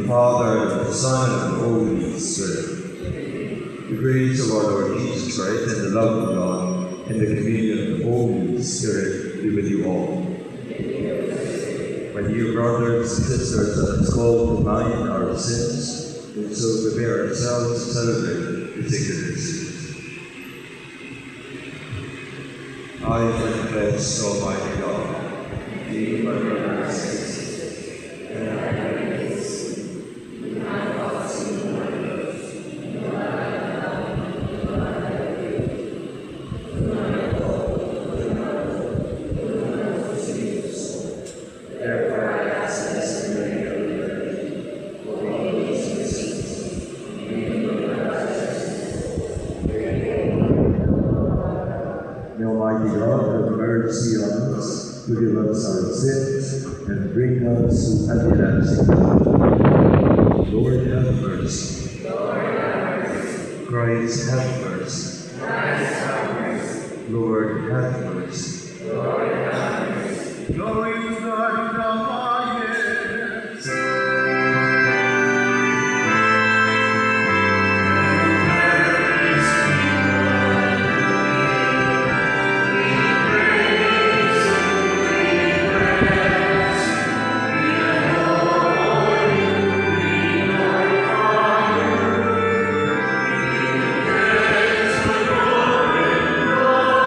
Father, and the Son, and the Holy Spirit. The grace of our Lord Jesus Christ, and the love of God, and the communion of the Holy Spirit be with you all. My dear brothers and sisters, let us call to mind our sins, and so prepare ourselves to celebrate the sacred mysteries. I confess, Almighty God, you, my brothers and sisters, and I forgive us our sins, and bring us to everlasting life. Lord, have mercy. Lord, have mercy. Christ, have mercy. Christ, have mercy. Lord, have mercy. Lord, have mercy. Glory to